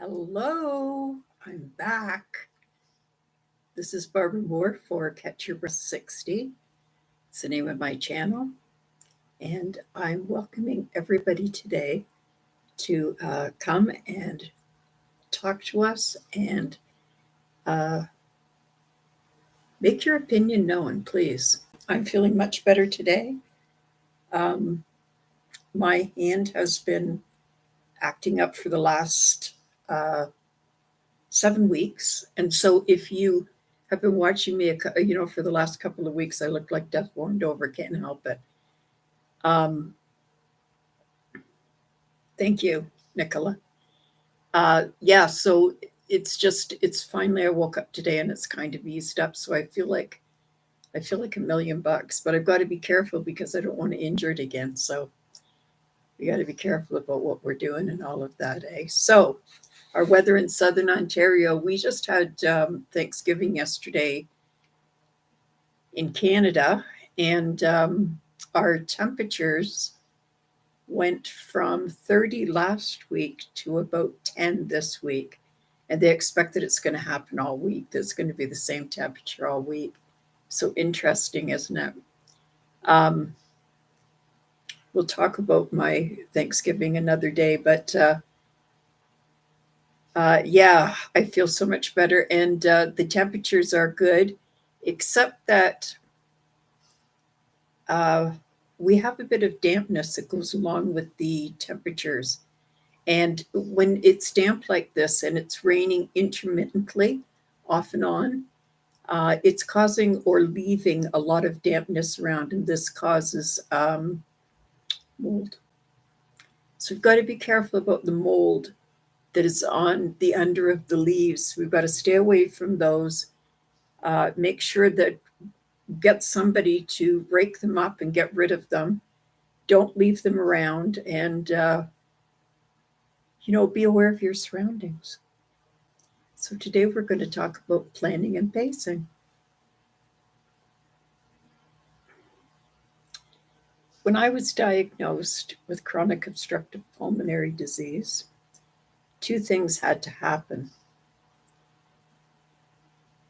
Hello, I'm back. This is Barbara Moore for Catch Your Breath 60. It's the name of my channel, and I'm welcoming everybody today to come and talk to us and uh, make your opinion known, please. I'm feeling much better today. Um, my hand has been acting up for the last 7 weeks. And so if you have been watching me, for the last couple of weeks, I look like death warmed over. Can't help it. Um, Thank you, Nicola. So it's finally, I woke up today and it's kind of eased up. So I feel like $1,000,000, but I've got to be careful because I don't want to injure it again. So we got to be careful about what we're doing and all of that. So our weather in Southern Ontario, we just had Thanksgiving yesterday in Canada, and our temperatures went from 30 last week to about 10 this week. And they expect that it's going to happen all week. There's going to be the same temperature all week. So interesting, isn't it? Um, we'll talk about my Thanksgiving another day, but yeah, I feel so much better. And the temperatures are good, except that uh, we have a bit of dampness that goes along with the temperatures. And when it's damp like this and it's raining intermittently, off and on, it's causing or leaving a lot of dampness around, and this causes mold. So we've got to be careful about the mold that is on the under of the leaves. We've got to stay away from those. Make sure that get somebody to break them up and get rid of them. Don't leave them around, and be aware of your surroundings. So today we're going to talk about planning and pacing. When I was diagnosed with chronic obstructive pulmonary disease, two things had to happen.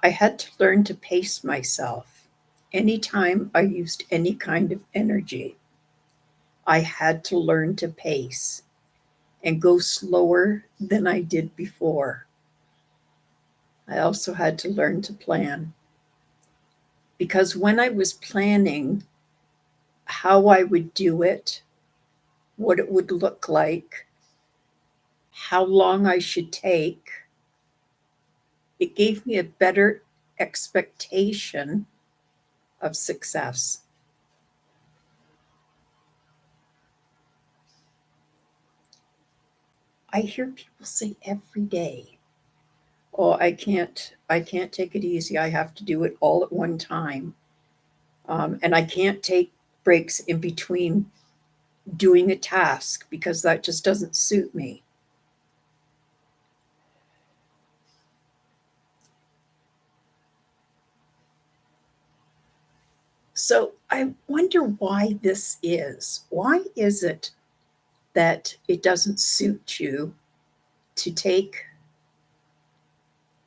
I had to learn to pace myself. Anytime I used any kind of energy, I had to learn to pace and go slower than I did before. I also had to learn to plan, because when I was planning how I would do it, what it would look like, how long I should take, it gave me a better expectation of success. I hear people say every day, "Oh, I can't take it easy. I have to do it all at one time, and I can't take breaks in between doing a task because that just doesn't suit me." So I wonder why this is. Why is it that it doesn't suit you to take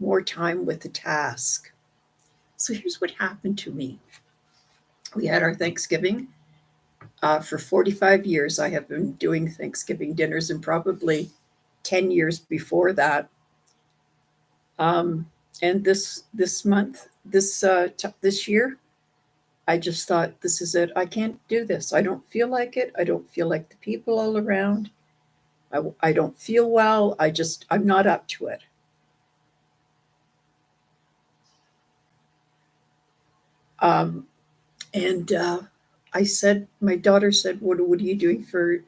more time with the task? So here's what happened to me. We had our Thanksgiving. For 45 years, I have been doing Thanksgiving dinners, and probably 10 years before that. Um, and this month, this year, I just thought, this is it. I can't do this. I don't feel like it. I don't feel like the people all around. I don't feel well. I'm not up to it. Um, and my daughter said, what are you doing for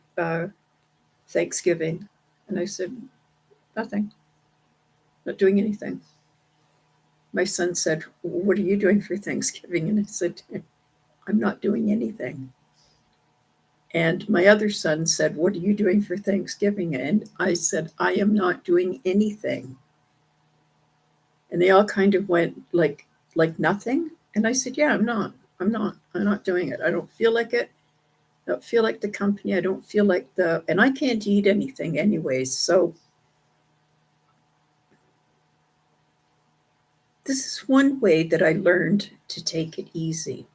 Thanksgiving? And I said, nothing, not doing anything. My son said, what are you doing for Thanksgiving? And I said, I'm not doing anything. And my other son said, what are you doing for Thanksgiving? And I said, I am not doing anything. And they all kind of went like nothing. And I said, yeah, I'm not doing it. I don't feel like it. I don't feel like the company. I don't feel like and I can't eat anything anyways. So This is one way that I learned to take it easy.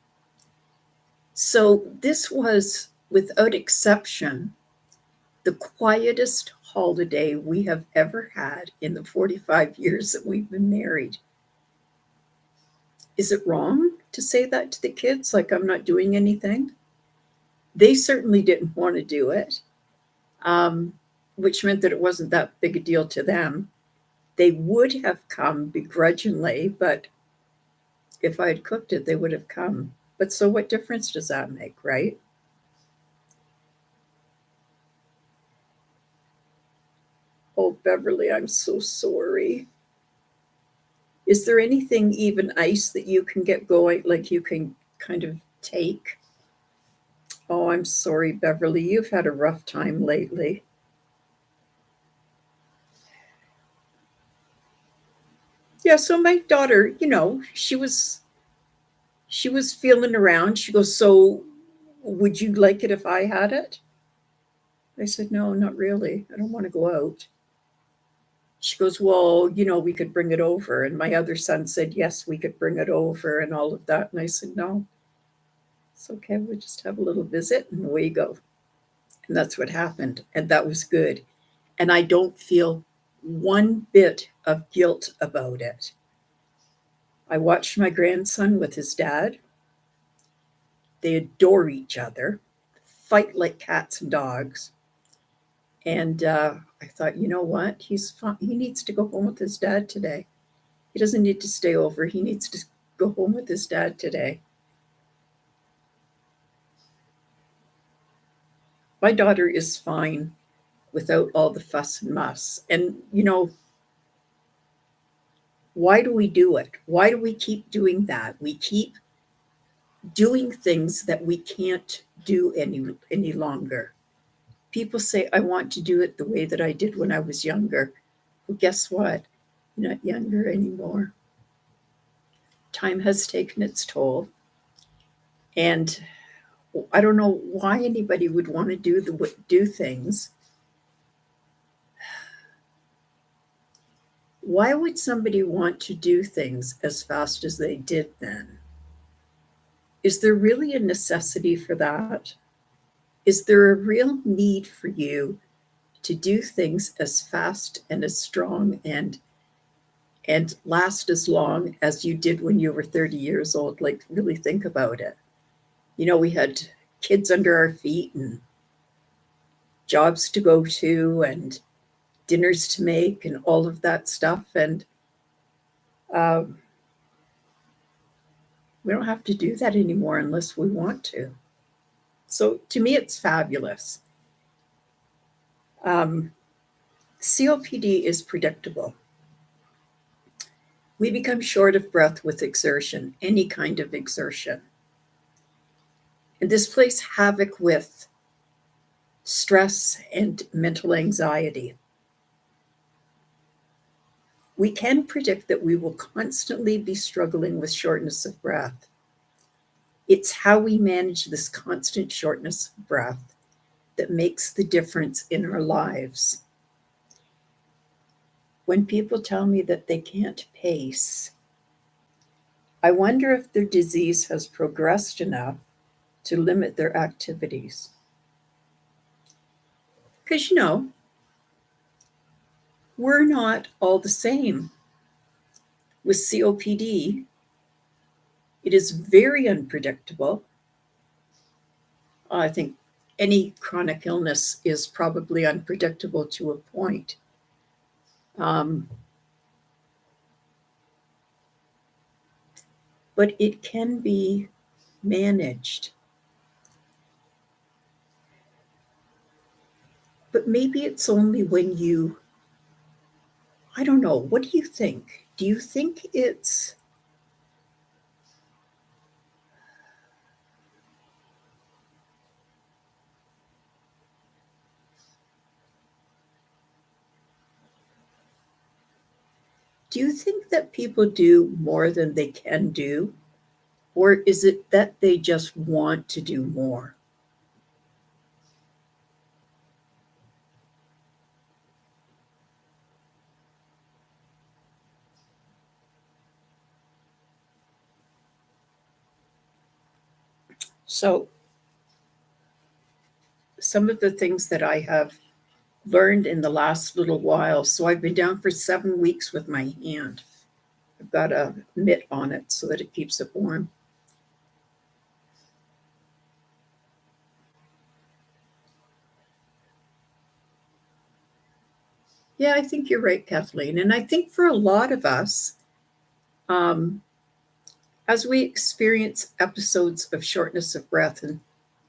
So, this was, without exception, the quietest holiday we have ever had in the 45 years that we've been married. Is it wrong to say that to the kids, like I'm not doing anything? They certainly didn't want to do it, um, which meant that it wasn't that big a deal to them. They would have come begrudgingly, but if I had cooked it, they would have come. But so what difference does that make, right? Oh, Beverly, I'm so sorry. Is there anything even ice that you can get going, like you can kind of take? Oh, I'm sorry, Beverly. You've had a rough time lately. Yeah, so my daughter, she was feeling around. She goes, "So would you like it if I had it?" I said, "No, not really. I don't want to go out." She goes, "Well, we could bring it over." And my other son said, "Yes, we could bring it over," and all of that. And I said, "No, it's okay. We'll just have a little visit and away you go." And that's what happened. And that was good. And I don't feel one bit of guilt about it. I watched my grandson with his dad. They adore each other, fight like cats and dogs. And I thought, you know what? He's fine. He needs to go home with his dad today. He doesn't need to stay over. He needs to go home with his dad today. My daughter is fine without all the fuss and muss. And, why do we do it? Why do we keep doing that? We keep doing things that we can't do any longer. People say, I want to do it the way that I did when I was younger. Well, guess what? You're not younger anymore. Time has taken its toll. And I don't know why anybody would want to do things. Why would somebody want to do things as fast as they did then? Is there really a necessity for that? Is there a real need for you to do things as fast and as strong and last as long as you did when you were 30 years old? Like, really think about it. We had kids under our feet and jobs to go to and dinners to make and all of that stuff. And um, we don't have to do that anymore unless we want to. So to me, it's fabulous. Um, COPD is predictable. We become short of breath with exertion, any kind of exertion. And this plays havoc with stress and mental anxiety. We can predict that we will constantly be struggling with shortness of breath. It's how we manage this constant shortness of breath that makes the difference in our lives. When people tell me that they can't pace, I wonder if their disease has progressed enough to limit their activities. Because, we're not all the same. With COPD, it is very unpredictable. I think any chronic illness is probably unpredictable to a point. Um, but it can be managed. But maybe it's only when I don't know, what do you think? Do you think that people do more than they can do? Or is it that they just want to do more? So some of the things that I have learned in the last little while. So I've been down for 7 weeks with my hand. I've got a mitt on it so that it keeps it warm. Yeah, I think you're right, Kathleen. And I think for a lot of us, um, as we experience episodes of shortness of breath,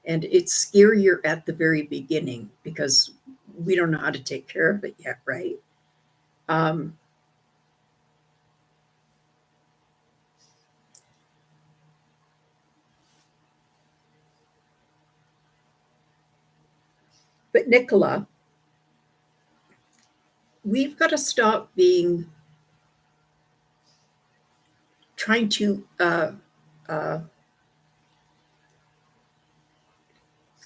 and it's scarier at the very beginning because we don't know how to take care of it yet, right? Um, but Nicola, we've got to stop being trying to uh,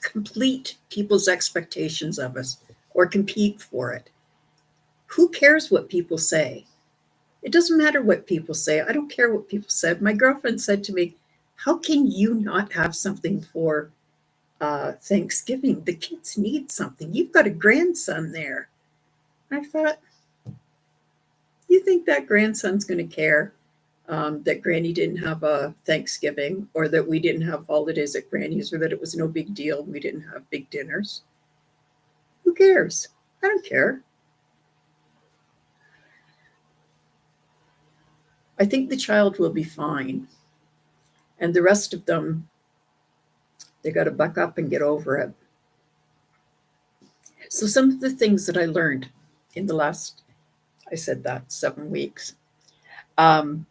complete people's expectations of us or compete for it. Who cares what people say? It doesn't matter what people say. I don't care what people said. My girlfriend said to me, "How can you not have something for Thanksgiving? The kids need something. You've got a grandson there." I thought, you think that grandson's going to care that Granny didn't have a Thanksgiving or that we didn't have holidays at Granny's or that it was no big deal we didn't have big dinners? Who cares? I don't care. I think the child will be fine. And the rest of them, they got to buck up and get over it. So, some of the things that I learned in the last, I said that, 7 weeks, um,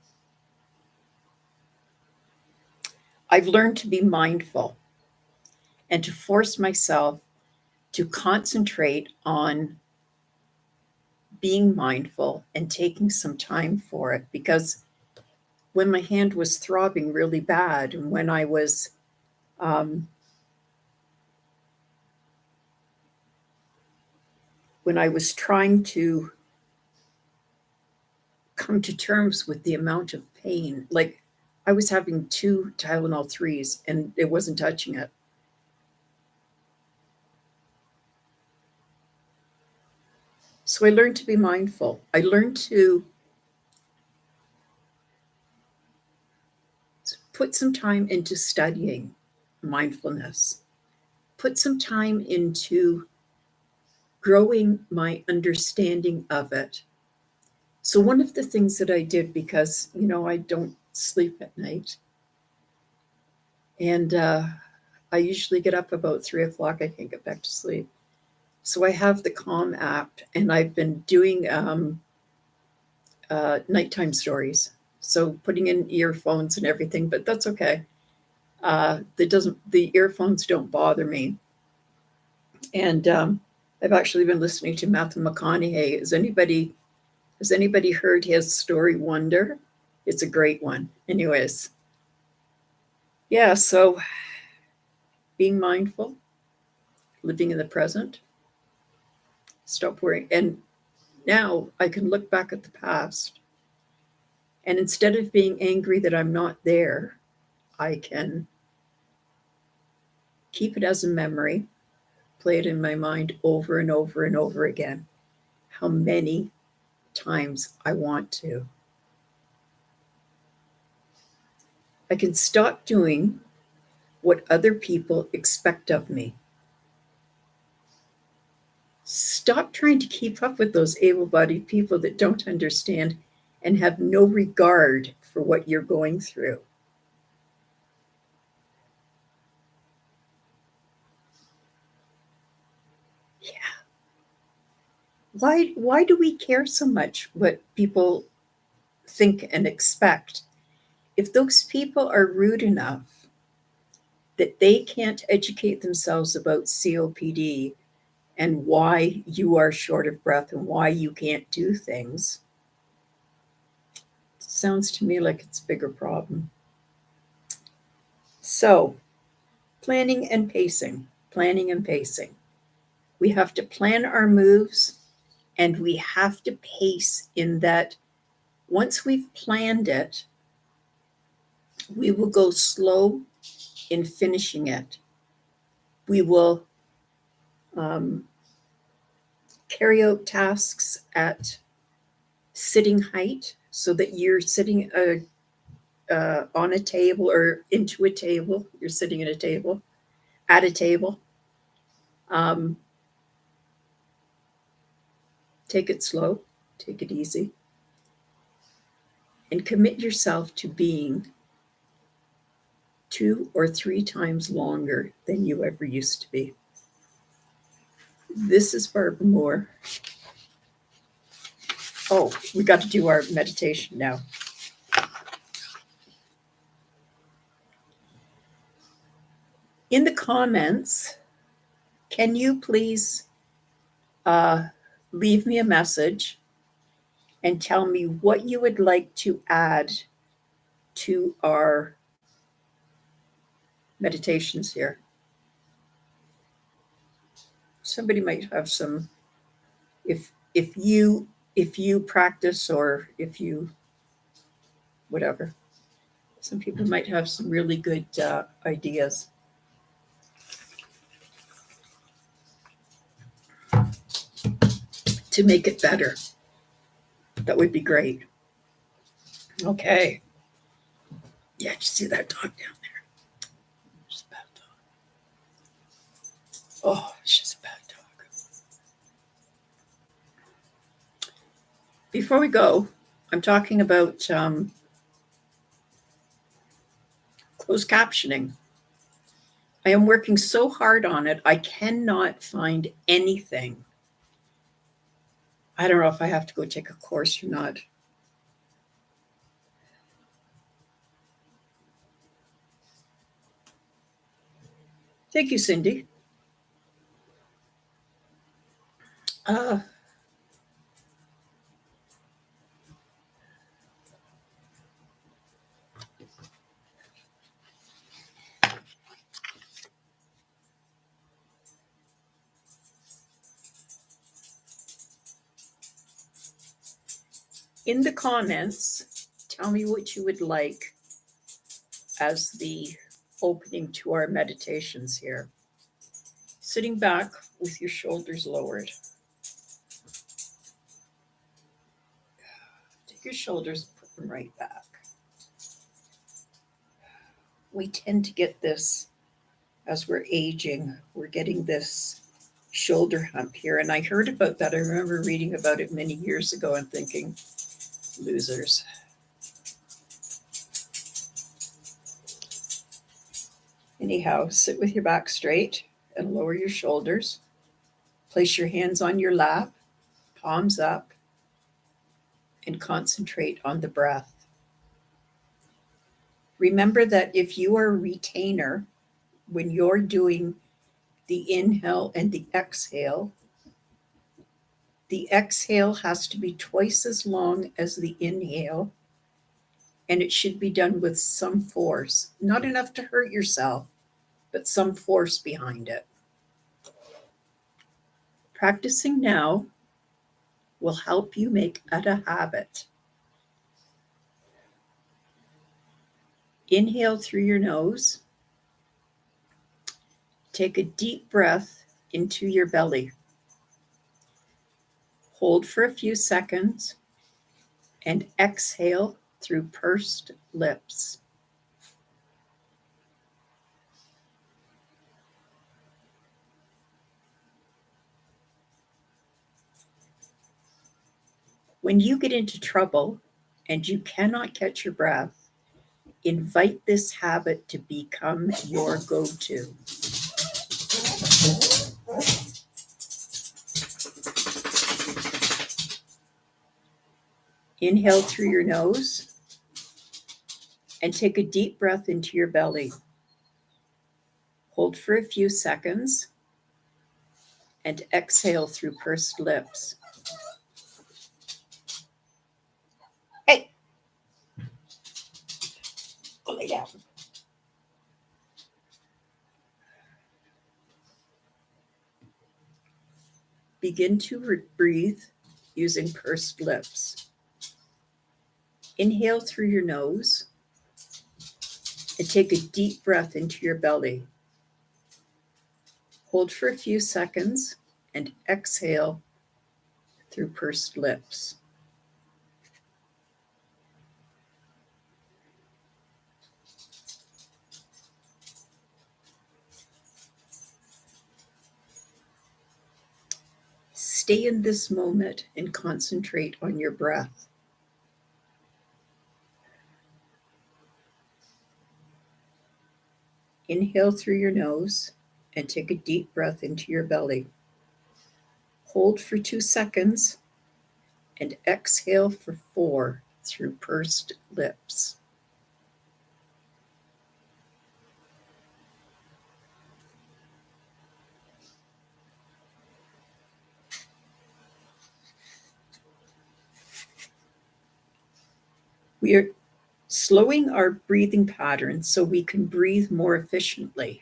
I've learned to be mindful and to force myself to concentrate on being mindful and taking some time for it. Because when my hand was throbbing really bad and um, when I was trying to come to terms with the amount of pain, like I was having 2 Tylenol 3s and it wasn't touching it. So I learned to be mindful. I learned to put some time into studying mindfulness, put some time into growing my understanding of it. So, one of the things that I did, because, I don't sleep at night, and I usually get up about 3 o'clock, I can't get back to sleep. So, I have the Calm app, and I've been doing nighttime stories. So, putting in earphones and everything, but that's okay. The earphones don't bother me. And I've actually been listening to Matthew McConaughey. Has anybody heard his story Wonder? It's a great one. Anyways, yeah, so being mindful, living in the present, stop worrying. And now I can look back at the past, and instead of being angry that I'm not there, I can keep it as a memory, play it in my mind over and over and over again, how many times I want to. I can stop doing what other people expect of me. Stop trying to keep up with those able bodied people that don't understand and have no regard for what you're going through. Yeah. Why do we care so much what people think and expect? If those people are rude enough that they can't educate themselves about COPD and why you are short of breath and why you can't do things, it sounds to me like it's a bigger problem. So, planning and pacing, planning and pacing. We have to plan our moves and we have to pace in that once we've planned it, we will go slow in finishing it. We will carry out tasks at sitting height so that you're sitting on a table or into a table. You're sitting at a table, at a table. Take it slow, take it easy, and commit yourself to being 2 or 3 times longer than you ever used to be. This is Barbara Moore. Oh, we got to do our meditation now. In the comments, can you please leave me a message and tell me what you would like to add to our meditations here? Somebody might have some, if you practice, or if you whatever, some people might have some really good ideas. To make it better. That would be great. Okay. Yeah, did you see that dog down there? She's a bad dog. Oh, she's a bad dog. Before we go, I'm talking about closed captioning. I am working so hard on it, I cannot find anything. I don't know if I have to go take a course or not. Thank you, Cindy. In the comments, tell me what you would like as the opening to our meditations here. Sitting back with your shoulders lowered. Take your shoulders, put them right back. We tend to get this as we're aging. We're getting this shoulder hump here. And I heard about that. I remember reading about it many years ago and thinking, losers. Anyhow, sit with your back straight and lower your shoulders. Place your hands on your lap, palms up, and concentrate on the breath. Remember that if you are a retainer, when you're doing the inhale and the exhale has to be twice as long as the inhale, and it should be done with some force, not enough to hurt yourself, but some force behind it. Practicing now will help you make it a habit. Inhale through your nose. Take a deep breath into your belly. Hold for a few seconds and exhale through pursed lips. When you get into trouble and you cannot catch your breath, invite this habit to become your go-to. Inhale through your nose and take a deep breath into your belly. Hold for a few seconds and exhale through pursed lips. Hey! Go lay down. Begin to breathe using pursed lips. Inhale through your nose And take a deep breath into your belly. Hold for a few seconds and exhale through pursed lips. Stay in this moment and concentrate on your breath. Inhale through your nose and take a deep breath into your belly. Hold for 2 seconds and exhale for 4 through pursed lips. We are slowing our breathing pattern so we can breathe more efficiently.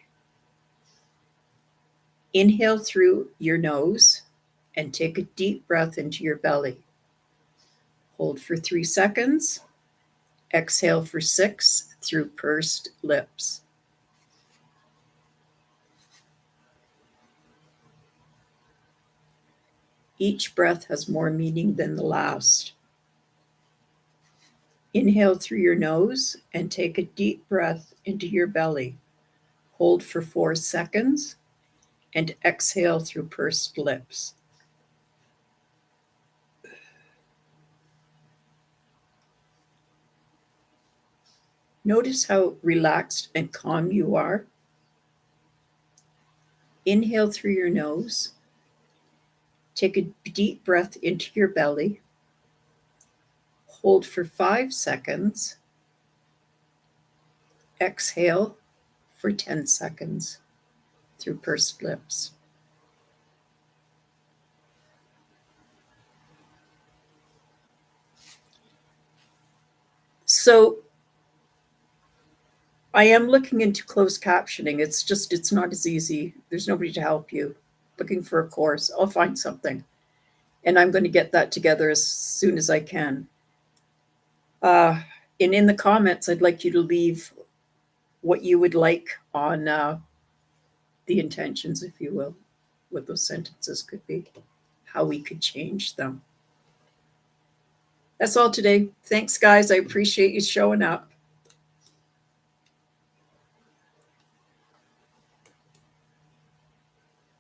Inhale through your nose and take a deep breath into your belly. Hold for 3 seconds. Exhale for 6 through pursed lips. Each breath has more meaning than the last. Inhale through your nose and take a deep breath into your belly. Hold for 4 seconds and exhale through pursed lips. Notice how relaxed and calm you are. Inhale through your nose. Take a deep breath into your belly. Hold for 5 seconds. Exhale for 10 seconds through pursed lips. So I am looking into closed captioning. It's not as easy. There's nobody to help you. Looking for a course. I'll find something. And I'm going to get that together as soon as I can. And in the comments, I'd like you to leave what you would like on the intentions, if you will, what those sentences could be, how we could change them. That's all today. Thanks, guys. I appreciate you showing up.